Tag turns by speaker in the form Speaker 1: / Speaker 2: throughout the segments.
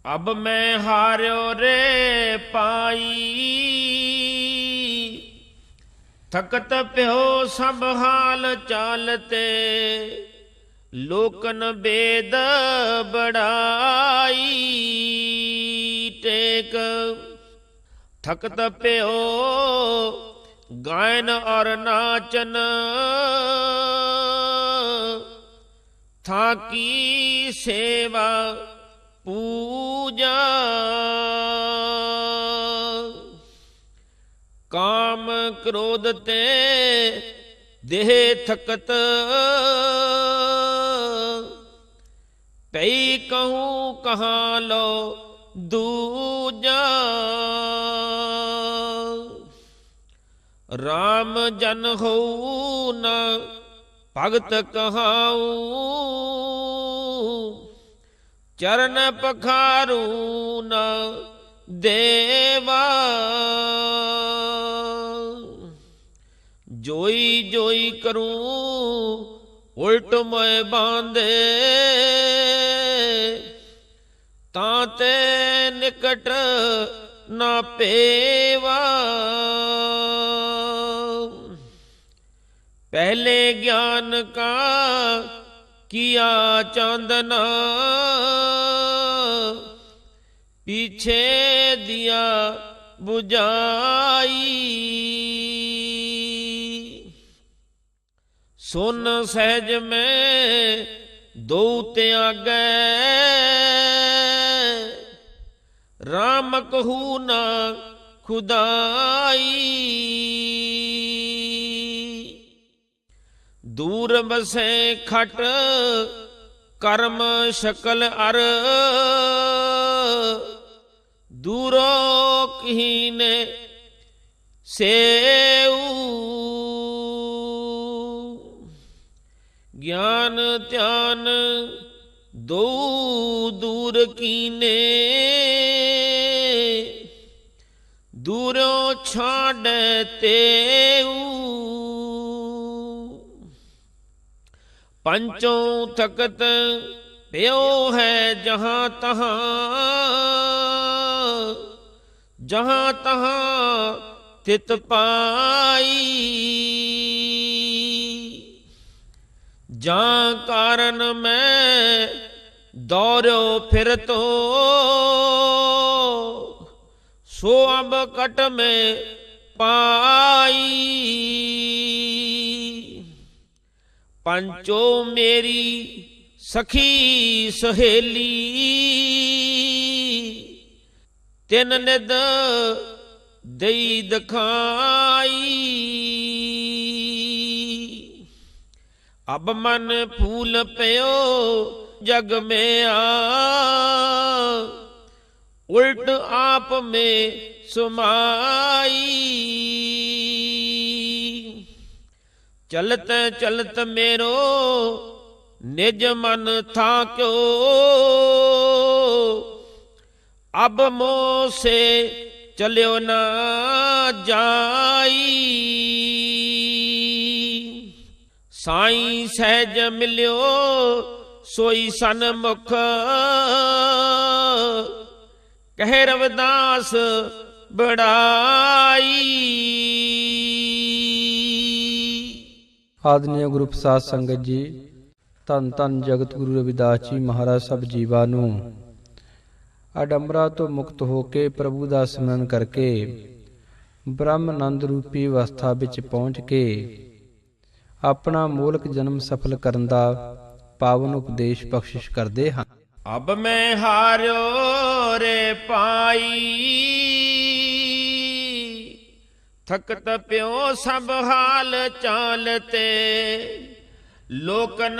Speaker 1: ਅਬ ਮੈਂ ਹਾਰਿਓ ਰੇ ਪਾਈ, ਥਕਤ ਪਿਓ ਸਭ ਹਾਲ ਚਾਲਤੇ, ਲੋਕਨ ਬੇਦ ਬੜਾਈ ਟੇਕ। ਥਕਤ ਪਿਓ ਗਾਇਨ ਔਰ ਨਾਚਨ, ਥਾਕੀ ਸੇਵਾ ਪੂਜਾ। ਕਾਮ ਕ੍ਰੋਧ ਤੇ ਦੇਹ ਥਕਤ, ਪਈ ਕਹੂੰ ਕਹਾਂ ਲੋ ਦੂਜਾ। ਰਾਮ ਜਨ ਹੋਊ ਨ ਭਗਤ ਕਹਾਊ, ਚਰਨ ਪਖਾਰੂ ਨ ਦੇਵਾ। ਜੋਈ ਜੋਈ ਕਰੂੰ ਉਲਟ ਮੈਂ ਬਾਂਧੇ, ਤਾਂ ਤੇ ਨਿਕਟ ਨਾ ਪੇਵਾ। ਪਹਿਲੇ ਗਿਆਨ ਕਾ ਕੀਆ ਚਾਂਦਨਾ, ਪੀਛੇ ਦਿਆ ਬੁਝਾਈ। ਸੁਨ ਸਹਿਜ ਮੈਂ ਦੋ ਤਿਆਗੈ, ਰਾਮ ਕਹੂ ਨਾ ਖੁਦਾਈ। ਦੂਰ ਬਸੈ ਖਟ ਕਰਮ ਸ਼ਕਲ ਅਰ, ਦੂਰੋ ਕੀਨੇ ਸੇਊ। ਗਿਆਨ ਧਿਆਨ ਦੋ ਦੂਰ ਕੀਨੇ, ਦੂਰੋਂ ਛਾੜੈ ਤੇਊ। ਪੰਚੋਂ ਤਖਤ ਪਿਓ ਹੈ ਜਹਾਂ ਤਹਾਂ, ਜਹਾਂ ਤਹਾਂ ਤਿਤ ਪਾਈ। ਜਾਂ ਕਾਰਨ ਮੈਂ ਦੌੜਿਓ ਫਿਰਤੋ, ਸੋ ਅਬ ਕਟ ਮੈਂ ਪਾਈ। ਪੰਚੋ ਮੇਰੀ ਸਖੀ ਸਹੇਲੀ, ਤਿਨ ਨਿਦ ਦਈ ਦਿਖਾਈ। ਅਬ ਮਨ ਫੂਲ ਪਿਓ ਜਗ ਮੈਂ ਆ, ਉਲਟ ਆਪ ਮੈਂ ਸੁਮਾਈ। ਚਲਤ ਚਲਤ ਮੇਰੋ ਨਿਜ ਮਨ ਥਾ ਕਿਓ, ਅਬ ਮੋਹ ਸੇ ਚਲਿਓ ਨਾ ਜਾਈ। ਸਾਈਂ ਸਹਿਜ ਮਿਲਿਓ ਸੋਈ ਸਨਮੁਖ, ਕਹਿ ਰਵਿਦਾਸ ਬੜਾਈ।
Speaker 2: ਆਦਰਣੀय ਗੁਰੂ ਪ੍ਰਸਾਦ ਸੰਗਤ ਜੀ, ਧੰਨ ਧੰਨ ਜਗਤ ਗੁਰੂ ਰਵਿਦਾਸ ਜੀ ਮਹਾਰਾਜ ਸਭ ਜੀਵਾਂ ਨੂੰ ਅਡੰਬਰਾ ਤੋਂ ਮੁਕਤ ਹੋ ਕੇ ਪ੍ਰਭੂ ਦਾ ਸਿਮਰਨ ਕਰਕੇ ਬ੍ਰਹਮ ਆਨੰਦ ਰੂਪੀ ਅਵਸਥਾ ਵਿੱਚ ਪਹੁੰਚ ਕੇ ਆਪਣਾ ਮੂਲਕ ਜਨਮ ਸਫਲ ਕਰਨ ਦਾ ਪਾਵਨ ਉਪਦੇਸ਼ ਬਖਸ਼ਿਸ਼ ਕਰਦੇ ਹਨ।
Speaker 1: ਅਬ ਮੈਂ ਹਾਰਿਓ ਰੇ ਪਾਈ, ਥਕਤ ਪਿਓ ਸਭ ਹਾਲ ਚਾਲਤੇ, ਲੋਕਨ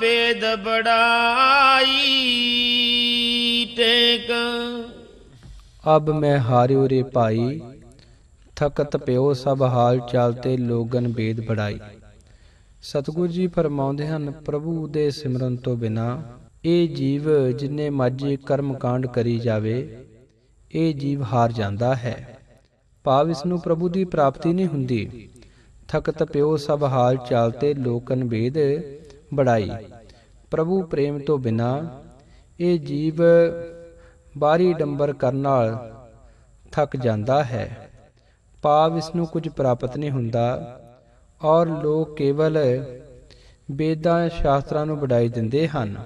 Speaker 1: ਬੇਦ ਬੜਾਈ ਟੇਕ।
Speaker 2: ਅਬ ਮੈਂ ਹਾਰਿਓ ਰੇ ਭਾਈ, ਥਕਤ ਪਿਓ ਸਭ ਹਾਲ ਚਾਲਤੇ, ਲੋਗਨ ਬੇਦ ਬੜਾਈ। ਸਤਿਗੁਰੂ ਜੀ ਫਰਮਾਉਂਦੇ ਹਨ, ਪ੍ਰਭੂ ਦੇ ਸਿਮਰਨ ਤੋਂ ਬਿਨਾ ਇਹ ਜੀਵ ਜਿੰਨੇ ਮਰਜ਼ੀ ਕਰਮ ਕਾਂਡ ਕਰੀ ਜਾਵੇ, ਇਹ ਜੀਵ ਹਾਰ ਜਾਂਦਾ ਹੈ। ਭਾਵ ਇਸ ਨੂੰ ਪ੍ਰਭੂ ਦੀ ਪ੍ਰਾਪਤੀ ਨਹੀਂ ਹੁੰਦੀ। ਥਕਤ ਪਿਓ ਸਭ ਹਾਲ ਚਾਲਤੇ, ਲੋਕਨ ਬੇਦ ਬੜਾਈ। ਪ੍ਰਭੂ ਪ੍ਰੇਮ ਤੋਂ ਬਿਨਾ ਇਹ ਜੀਵ ਬਾਹਰੀ ਡੰਬਰ ਕਰਨ ਨਾਲ ਥੱਕ ਜਾਂਦਾ ਹੈ। ਭਾਵ ਇਸ ਨੂੰ ਕੁਝ ਪ੍ਰਾਪਤ ਨਹੀਂ ਹੁੰਦਾ ਔਰ ਲੋਕ ਕੇਵਲ ਵੇਦਾਂ ਸ਼ਾਸਤਰਾਂ ਨੂੰ ਵਡਾਈ ਦਿੰਦੇ ਹਨ,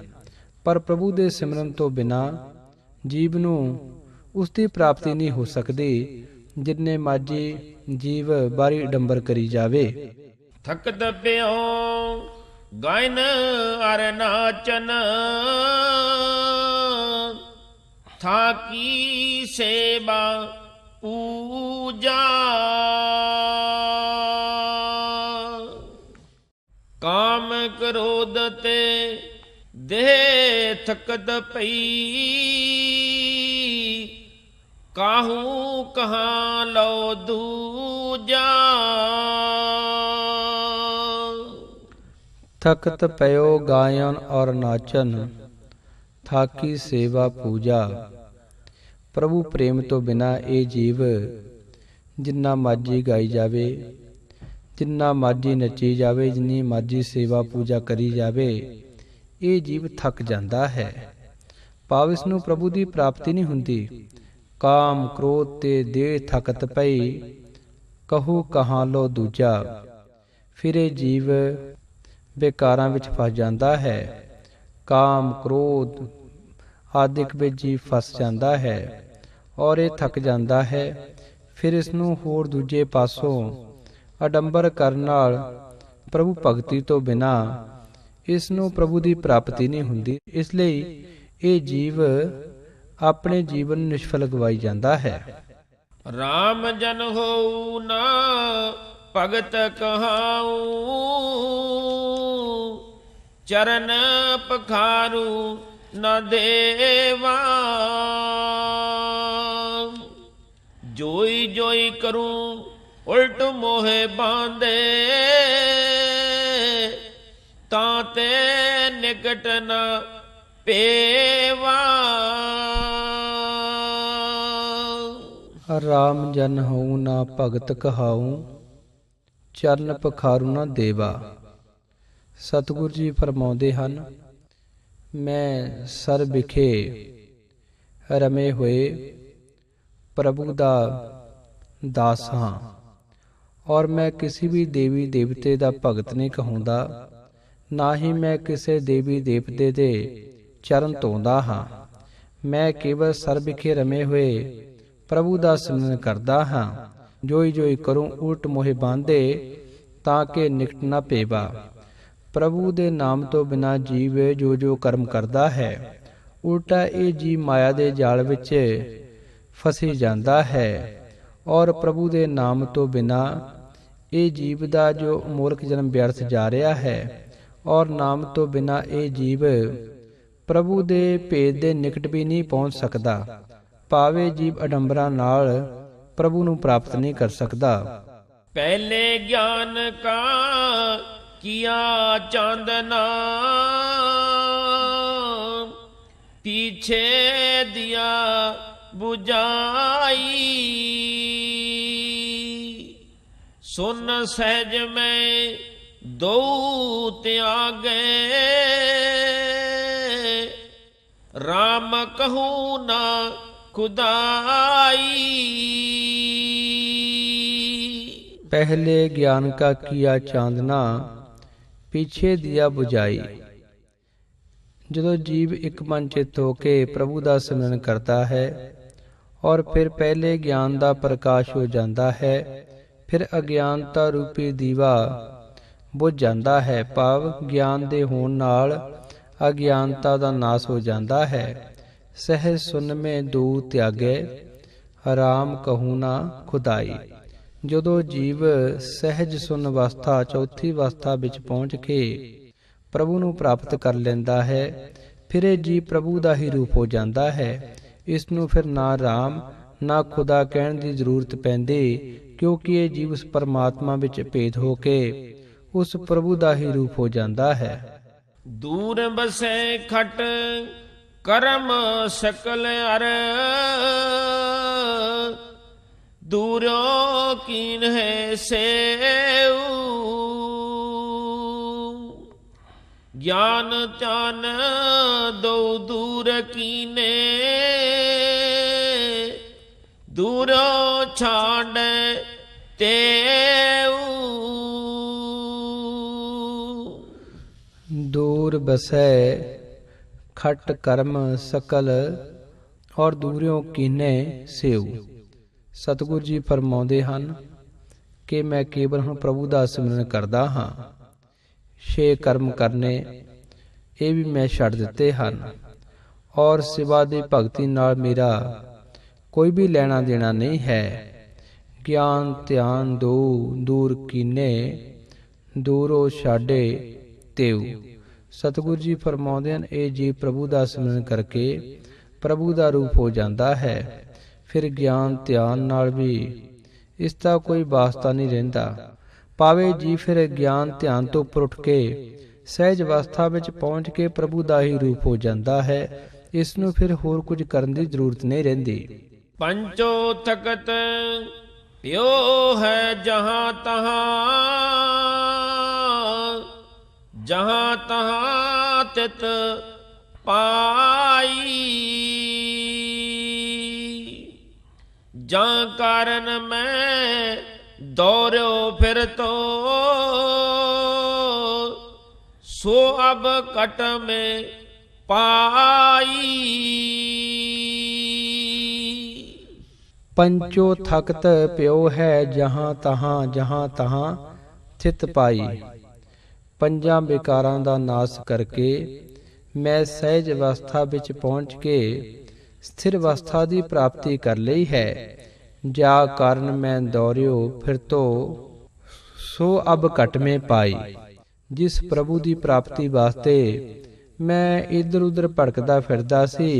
Speaker 2: ਪਰ ਪ੍ਰਭੂ ਦੇ ਸਿਮਰਨ ਤੋਂ ਬਿਨਾਂ ਜੀਵ ਨੂੰ ਉਸ ਦੀ ਪ੍ਰਾਪਤੀ ਨਹੀਂ ਹੋ ਸਕਦੀ। ਜਿੰਨੇ ਮਾਝੀ ਜੀਵ ਬਾਹਰੀ ਡੰਬਰ ਕਰੀ ਜਾਵੇ।
Speaker 1: ਥਕਤ ਪਿਓ ਗਾਇਨ ਅਰ ਨਾਚਨ, ਥਾਕੀ ਸੇਵਾ ਪੂਜਾ। ਕਾਮ ਕ੍ਰੋਧ ਤੇ ਦੇਹ ਥਕਤ ਪਈ, ਕਾਹੂ ਕਹਾਂ ਲਓ ਦੂਜਾ।
Speaker 2: ਥਕਤ ਪਇਓ ਗਾਇਨ ਔਰ ਨਾਚਨ, ਥਾਕੀ ਸੇਵਾ ਪੂਜਾ। ਪ੍ਰਭੂ ਪ੍ਰੇਮ ਤੋਂ ਬਿਨਾਂ ਇਹ ਜੀਵ ਜਿੰਨਾ ਮਰਜੀ ਗਾਈ ਜਾਵੇ, ਜਿੰਨਾ ਮਰਜੀ ਨੱਚੀ ਜਾਵੇ, ਜਿੰਨੀ ਮਰਜੀ ਸੇਵਾ ਪੂਜਾ ਕਰੀ ਜਾਵੇ, ਇਹ ਜੀਵ ਥੱਕ ਜਾਂਦਾ ਹੈ। ਭਾਵ ਇਸ ਨੂੰ ਪ੍ਰਭੂ ਦੀ ਪ੍ਰਾਪਤੀ ਨਹੀਂ ਹੁੰਦੀ। ਕਾਮ ਕ੍ਰੋਧ ਤੇ ਦੇਹ ਥਕਤ ਪਈ, ਕਹੂ ਕਹਾਂ ਲੋ ਦੂਜਾ। ਫਿਰ ਇਹ ਜੀਵ ਵਿਕਾਰਾਂ ਵਿੱਚ ਫਸ ਜਾਂਦਾ ਹੈ। ਕਾਮ ਕ੍ਰੋਧ ਆਦਿਕ ਵਿੱਚ ਜੀਵ ਫਸ ਜਾਂਦਾ ਹੈ ਔਰ ਇਹ ਥੱਕ ਜਾਂਦਾ ਹੈ। ਫਿਰ ਇਸ ਨੂੰ ਹੋਰ ਦੂਜੇ ਪਾਸੋਂ ਅਡੰਬਰ ਕਰਨ ਨਾਲ ਪ੍ਰਭੂ ਭਗਤੀ ਤੋਂ ਬਿਨਾਂ ਇਸ ਨੂੰ ਪ੍ਰਭੂ ਦੀ ਪ੍ਰਾਪਤੀ ਨਹੀਂ ਹੁੰਦੀ। ਇਸ ਲਈ ਇਹ ਜੀਵ ਆਪਣੇ ਜੀਵਨ ਨੂੰ ਨਿਸ਼ਫਲ ਗਵਾਈ ਜਾਂਦਾ ਹੈ।
Speaker 1: ਰਾਮ ਜਨ ਹੋਊ ਨਾ ਭਗਤ ਕਹਾਊ, ਚਰਨ ਪਖਾਰੂ ਨਾ ਦੇਵਾ। ਜੋਈ ਜੋਈ ਕਰੂੰ ਉਲਟ ਮੋਹੇ ਬਾਂਦੇ, ਤਾਂ ਤੇ ਨਿਕਟ ਨਾ ਪੇਵਾ।
Speaker 2: ਰਾਮ ਜਨ ਹੋਊ ਨਾ ਭਗਤ ਕਹਾਊ, ਚਰਨ ਪਖਾਰੂ ਨਾ ਦੇਵਾ। ਸਤਿਗੁਰੂ ਜੀ ਫਰਮਾਉਂਦੇ ਹਨ, ਮੈਂ ਸਰ ਵਿਖੇ ਰਮੇ ਹੋਏ ਪ੍ਰਭੂ ਦਾ ਦਾਸ ਹਾਂ ਔਰ ਮੈਂ ਕਿਸੇ ਵੀ ਦੇਵੀ ਦੇਵਤੇ ਦਾ ਭਗਤ ਨਹੀਂ ਕਹਾਉਂਦਾ, ਨਾ ਹੀ ਮੈਂ ਕਿਸੇ ਦੇਵੀ ਦੇਵਤੇ ਦੇ ਚਰਨ ਧੋਂਦਾ ਹਾਂ। ਮੈਂ ਕੇਵਲ ਸਰ ਵਿਖੇ ਰਮੇ ਹੋਏ ਪ੍ਰਭੂ ਦਾ ਸਿਮਰਨ ਕਰਦਾ ਹਾਂ। ਜੋਈ ਜੋਈ ਕਰੂੰ ਉਲਟ ਮੋਹਿ ਬਾਂਧੇ, ਤਾਂ ਕਿ ਨਿਕਟ ਨਾ ਪੇਵਾ। ਪ੍ਰਭੂ ਦੇ ਨਾਮ ਤੋਂ ਬਿਨਾਂ ਜੀਵ ਜੋ ਜੋ ਕਰਮ ਕਰਦਾ ਹੈ, ਉਲਟਾ ਇਹ ਜੀਵ ਮਾਇਆ ਦੇ ਜਾਲ ਵਿੱਚ ਫਸੀ ਜਾਂਦਾ ਹੈ ਔਰ ਪ੍ਰਭੂ ਦੇ ਨਾਮ ਤੋਂ ਬਿਨਾਂ ਇਹ ਜੀਵ ਦਾ ਜੋ ਅਮੋਲਕ ਜਨਮ ਵਿਅਰਥ ਜਾ ਰਿਹਾ ਹੈ ਔਰ ਨਾਮ ਤੋਂ ਬਿਨਾਂ ਇਹ ਜੀਵ ਪ੍ਰਭੂ ਦੇ ਭੇਦ ਦੇ ਨਿਕਟ ਵੀ ਨਹੀਂ ਪਹੁੰਚ ਸਕਦਾ। ਭਾਵੇਂ ਜੀਵ ਅਡੰਬਰਾਂ ਨਾਲ ਪ੍ਰਭੂ ਨੂੰ ਪ੍ਰਾਪਤ ਨਹੀਂ ਕਰ ਸਕਦਾ।
Speaker 1: ਪਹਿਲੇ ਗਿਆਨ ਕਾ ਕੀਆ ਚਾਂਦਨਾ, ਪੀਛੇ ਦਿਆ ਬੁਝਾਈ। ਸੁਨ ਸਹਿਜ ਮੈਂ ਦੋ ਤਿਆਗੇ, ਰਾਮ ਕਹੂੰ ਨਾ ਖੁਦਾਈ।
Speaker 2: पहले ज्ञान का किया चांदना, पीछे दिया बुझाई। ਜਦੋਂ ਜੀਵ ਇੱਕ ਮਨ ਚਿੱਤ ਹੋ ਕੇ ਪ੍ਰਭੂ ਦਾ ਸਿਮਰਨ ਕਰਦਾ ਹੈ ਔਰ ਫਿਰ ਪਹਿਲੇ ਗਿਆਨ ਦਾ ਪ੍ਰਕਾਸ਼ ਹੋ ਜਾਂਦਾ ਹੈ, ਫਿਰ ਅਗਿਆਨਤਾ ਰੂਪੀ ਦੀਵਾ ਬੁਝ ਜਾਂਦਾ ਹੈ। ਭਾਵ ਗਿਆਨ ਦੇ ਹੋਣ ਨਾਲ ਅਗਿਆਨਤਾ ਦਾ ਨਾਸ ਹੋ ਜਾਂਦਾ ਹੈ। ਸਹਿਜ ਸੁਨ ਮੈਂ ਦੂ ਤਿਆਗੇ, ਰਾਮ ਕਹੂੰ ਨਾ ਖੁਦਾਈ। ਜਦੋਂ ਜੀਵ ਸਹਿਜ ਸੁਨ ਅਵਸਥਾ, ਚੌਥੀ ਅਵਸਥਾ ਵਿੱਚ ਪਹੁੰਚ ਕੇ ਪ੍ਰਭੂ ਨੂੰ ਪ੍ਰਾਪਤ ਕਰ ਲੈਂਦਾ ਹੈ, ਫਿਰ ਇਹ ਜੀਵ ਪ੍ਰਭੂ ਦਾ ਹੀ ਰੂਪ ਹੋ ਜਾਂਦਾ ਹੈ। ਇਸ ਨੂੰ ਫਿਰ ਨਾ ਰਾਮ ਨਾ ਖੁਦਾ ਕਹਿਣ ਦੀ ਜ਼ਰੂਰਤ ਪੈਂਦੀ, ਕਿਉਂਕਿ ਇਹ ਜੀਵ ਉਸ ਪਰਮਾਤਮਾ ਵਿੱਚ ਭੇਦ ਹੋ ਕੇ ਉਸ ਪ੍ਰਭੂ ਦਾ ਹੀ ਰੂਪ ਹੋ ਜਾਂਦਾ ਹੈ।
Speaker 1: ਦੂਰ ਬਸੈ ਖਟ ਕਰਮ ਸਕਲ ਅਰ, ਦੂਰੋ ਕੀਨ ਹੈ ਸੇਉ। ਗਿਆਨ ਧਿਆਨ ਦੋ ਦੂਰ ਕੀਨੇ, ਦੂਰੋਂ ਛਾੜੈ ਤੇਊ।
Speaker 2: दूर बसै खट कर्म सकल, और ਦੂਰਿਓਂ ਕੀਨੇ ਸੇਉ। ਸਤਿਗੁਰ ਜੀ ਫਰਮਾਉਂਦੇ ਹਨ ਕਿ ਮੈਂ ਕੇਵਲ ਹੁਣ ਪ੍ਰਭੂ ਦਾ ਸਿਮਰਨ ਕਰਦਾ ਹਾਂ। 6 ਕਰਮ ਕਰਨੇ ਇਹ ਵੀ ਮੈਂ ਛੱਡ ਦਿੱਤੇ ਹਨ, ਔਰ ਸਿਵਾ ਦੀ ਭਗਤੀ ਨਾਲ ਮੇਰਾ ਕੋਈ ਵੀ ਲੈਣਾ ਦੇਣਾ ਨਹੀਂ ਹੈ। ਗਿਆਨ ਧਿਆਨ ਦੋ ਦੂਰ ਕੀਨੇ, ਦੂਰੋਂ ਛਾਡੇ ਤੇਉ। ਸਤਿਗੁਰ ਜੀ ਫਰਮਾਉਂਦੇ ਹਨ ਇਹ ਜੀਵ ਪ੍ਰਭੂ ਦਾ ਸਿਮਰਨ ਕਰਕੇ ਪ੍ਰਭੂ ਦਾ ਰੂਪ ਹੋ ਜਾਂਦਾ ਹੈ। ਫਿਰ ਗਿਆਨ ਧਿਆਨ ਨਾਲ ਵੀ ਇਸ ਦਾ ਕੋਈ ਵਾਸਤਾ ਨਹੀਂ ਰਹਿੰਦਾ। ਪਾਵੇ ਜੀ ਫਿਰ ਗਿਆਨ ਧਿਆਨ ਤੋਂ ਉੱਪਰ ਉੱਠ ਕੇ ਸਹਿਜ ਅਵਸਥਾ ਵਿੱਚ ਪਹੁੰਚ ਕੇ ਪ੍ਰਭੂ ਦਾ ਹੀ ਰੂਪ ਹੋ ਜਾਂਦਾ ਹੈ। ਇਸ ਨੂੰ ਫਿਰ ਹੋਰ ਕੁਝ ਕਰਨ ਦੀ ਜ਼ਰੂਰਤ ਨਹੀਂ ਰਹਿੰਦੀ।
Speaker 1: ਪੰਚੋ ਤਖਤ ਪਿਓ ਹੈ ਜਹਾਂ ਤਹਾਂ, ਜਹਾਂ ਤਹਾਂ ਤਿਤ ਪਾਈ। ਜਾਂ ਕਾਰਨ ਮੈਂ ਦੌੜਿਓ ਫਿਰ ਤੋ, ਸੋ ਅਬ ਕਟ ਮੈਂ ਪਾਈ।
Speaker 2: ਪੰਚੋ ਥਕਤ ਪਿਓ ਹੈ ਜਹਾਂ ਤਹਾਂ, ਜਹਾਂ ਤਹਾਂ ਥਿਤ ਪਾਈ। ਪੰਜਾਂ ਵਿਕਾਰਾਂ ਦਾ ਨਾਸ ਕਰਕੇ ਮੈਂ ਸਹਿਜ ਅਵਸਥਾ ਵਿੱਚ ਪਹੁੰਚ ਕੇ ਸਥਿਰ ਅਵਸਥਾ ਦੀ ਪ੍ਰਾਪਤੀ ਕਰ ਲਈ ਹੈ। ਜਾ ਕਾਰਨ ਮੈਂ ਦੌੜਿਓ ਫਿਰ ਤੋ, ਸੋ ਅਬ ਘਟ ਮੈਂ ਪਾਈ। ਜਿਸ ਪ੍ਰਭੂ ਦੀ ਪ੍ਰਾਪਤੀ ਵਾਸਤੇ ਮੈਂ ਇਧਰ ਉਧਰ ਭਟਕਦਾ ਫਿਰਦਾ ਸੀ,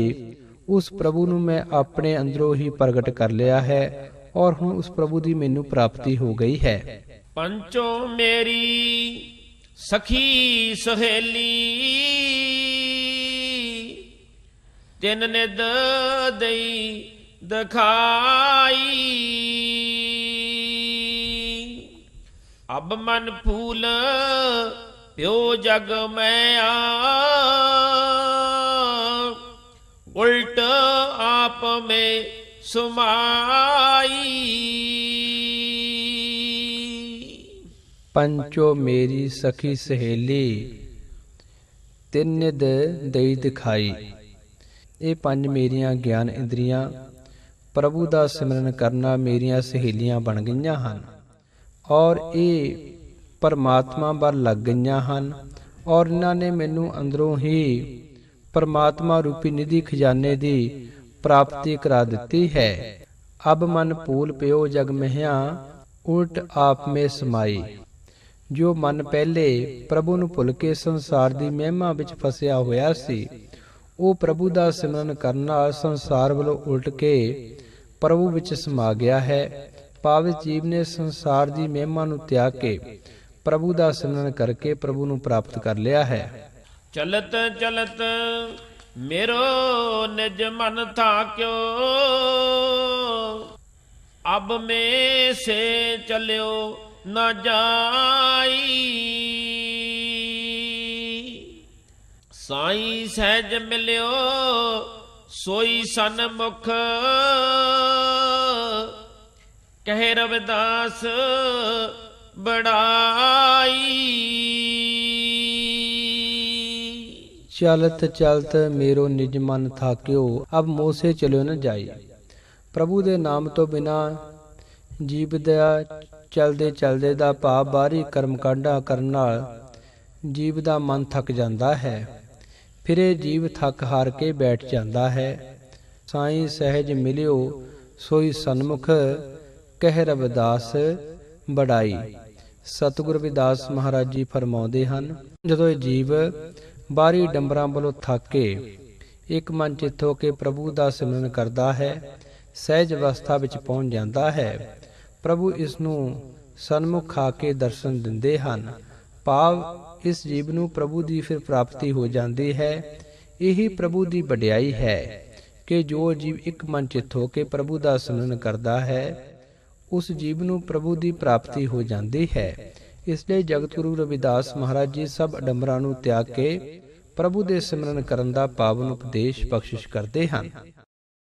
Speaker 2: ਉਸ ਪ੍ਰਭੂ ਨੂੰ ਮੈਂ ਆਪਣੇ ਅੰਦਰੋਂ ਹੀ ਪ੍ਰਗਟ ਕਰ ਲਿਆ ਹੈ, ਔਰ ਹੁਣ ਉਸ ਪ੍ਰਭੂ ਦੀ ਮੈਨੂੰ ਪ੍ਰਾਪਤੀ ਹੋ ਗਈ ਹੈ।
Speaker 1: ਪੰਚੋ ਮੇਰੀ ਸਖੀ ਸਹੇਲੀ, ਤਿੰਨ ਨਿਦ ਦਈ ਦਿਖਾਈ। ਅਬ ਮਨ ਫੂਲ ਪਿਓ ਜਗ ਮੈਂ ਆ, ਉਲਟ ਆਪ ਮੈਂ ਸੁਮਾਈ।
Speaker 2: ਪੰਚੋ ਮੇਰੀ ਸਖੀ ਸਹੇਲੀ, ਤਿੰਨ ਨਿਦ ਦਈ ਦਿਖਾਈ। ਇਹ ਪੰਜ ਮੇਰੀਆਂ ਗਿਆਨ ਇੰਦਰੀਆਂ ਪ੍ਰਭੂ ਦਾ ਸਿਮਰਨ ਕਰਨਾ ਮੇਰੀਆਂ ਸਹੇਲੀਆਂ ਬਣ ਗਈਆਂ ਹਨ, ਔਰ ਇਹ ਪਰਮਾਤਮਾ ਵੱਲ ਲੱਗ ਗਈਆਂ ਹਨ, ਔਰ ਇਹਨਾਂ ਨੇ ਮੈਨੂੰ ਅੰਦਰੋਂ ਹੀ ਪਰਮਾਤਮਾ ਰੂਪੀ ਨਿਧੀ ਖਜ਼ਾਨੇ ਦੀ ਪ੍ਰਾਪਤੀ ਕਰਾ ਦਿੱਤੀ ਹੈ। ਅਬ ਮਨ ਭੂਲ ਪਿਓ ਜਗ ਮਹਿਆ, ਉਲਟ ਆਪ ਮੇ ਸਮਾਈ। ਜੋ ਮਨ ਪਹਿਲੇ ਪ੍ਰਭੂ ਨੂੰ ਭੁੱਲ ਕੇ ਸੰਸਾਰ ਦੀ ਮਹਿਮਾ ਵਿੱਚ ਫਸਿਆ ਹੋਇਆ ਸੀ, ਉਹ ਪ੍ਰਭੂ ਦਾ ਸਿਮਰਨ ਕਰਨ ਨਾਲ ਸੰਸਾਰ ਵੱਲੋਂ ਉਲਟ ਕੇ ਪ੍ਰਭੂ ਵਿੱਚ ਸਮਾ ਗਿਆ ਹੈ। ਪਾਵਿਤ ਜੀਵ ਨੇ ਸੰਸਾਰ ਦੀ ਮਹਿਮਾ ਨੂੰ ਤਿਆਗ ਕੇ ਪ੍ਰਭੂ ਦਾ ਸਿਮਰਨ ਕਰਕੇ ਪ੍ਰਭੂ ਨੂੰ ਪ੍ਰਾਪਤ ਕਰ ਲਿਆ ਹੈ।
Speaker 1: ਚਲਤ ਚਲਤ ਮੇਰੋ ਨਿਜ ਮਨ ਥਾਕਿਓ, ਅਬ ਮੇ ਸੇ ਚਲਿਓ ਨਾ ਜਾਈ। ਸਾਈਂ ਸਹਿਜ ਮਿਲਿਓ ਸੋਈ ਸਨਮੁਖ, ਕਹਿ ਰਵਿਦਾਸ ਬੜਾਈ।
Speaker 2: ਚਲਤ ਚਲਤ ਮੇਰੋ ਨਿਜ ਮਨ ਥਾਕਿਓ, ਅਬ ਮੋਸੇ ਚਲਿਓ ਨ ਜਾਈ। ਪ੍ਰਭੂ ਦੇ ਨਾਮ ਤੋਂ ਬਿਨਾ ਜੀਵ ਦਾ ਚਲਦੇ ਚਲਦੇ ਦਾ ਭਾਵ ਬਾਹਰੀ ਕਰਮ ਕਾਂਡਾ ਕਰਨ ਨਾਲ ਜੀਵ ਦਾ ਮਨ ਥੱਕ ਜਾਂਦਾ ਹੈ। ਫਿਰ ਇਹ ਜੀਵ ਥੱਕ ਹਾਰ ਕੇ ਬੈਠ ਜਾਂਦਾ ਹੈ। ਸਾਈਂ ਸਹਿਜ ਮਿਲਿਓ ਸੋਈ ਸਨਮੁਖ, ਕਹਿ ਰਵਿਦਾਸ ਬੜਾਈ। ਸਤਿਗੁਰ ਰਵਿਦਾਸ ਮਹਾਰਾਜ ਜੀ ਫਰਮਾਉਂਦੇ ਹਨ, ਜਦੋਂ ਇਹ ਜੀਵ ਬਾਹਰੀ ਡੰਬਰਾਂ ਵੱਲੋਂ ਥੱਕ ਕੇ ਇੱਕ ਮਨ ਚਿੱਤ ਹੋ ਕੇ ਪ੍ਰਭੂ ਦਾ ਸਿਮਰਨ ਕਰਦਾ ਹੈ, ਸਹਿਜ ਅਵਸਥਾ ਵਿੱਚ ਪਹੁੰਚ ਜਾਂਦਾ ਹੈ। ਪ੍ਰਭੂ ਇਸ ਨੂੰ ਸਨਮੁਖ ਆ ਕੇ ਦਰਸ਼ਨ ਦਿੰਦੇ ਹਨ, ਭਾਵ ਇਸ ਜੀਵ ਨੂੰ ਪ੍ਰਭੂ ਦੀ ਫਿਰ ਪ੍ਰਾਪਤੀ ਹੋ ਜਾਂਦੀ ਹੈ। ਇਹੀ ਪ੍ਰਭੂ ਦੀ ਵਡਿਆਈ ਹੈ ਕਿ ਜੋ ਜੀਵ ਇੱਕ ਮਨ ਚਿੱਤ ਹੋ ਕੇ ਪ੍ਰਭੂ ਦਾ ਸਿਮਰਨ ਕਰਦਾ ਹੈ, ਉਸ ਜੀਵ ਨੂੰ ਪ੍ਰਭੂ ਦੀ ਪ੍ਰਾਪਤੀ ਹੋ ਜਾਂਦੀ ਹੈ। ਇਸ ਲਈ ਜਗਤ ਗੁਰੂ ਰਵਿਦਾਸ ਮਹਾਰਾਜ ਜੀ ਸਭ ਅਡੰਬਰਾਂ ਨੂੰ ਤਿਆਗ ਕੇ ਪ੍ਰਭੂ ਦੇ ਸਿਮਰਨ ਕਰਨ ਦਾ ਪਾਵਨ ਉਪਦੇਸ਼ ਬਖਸ਼ਿਸ਼ ਕਰਦੇ ਹਨ।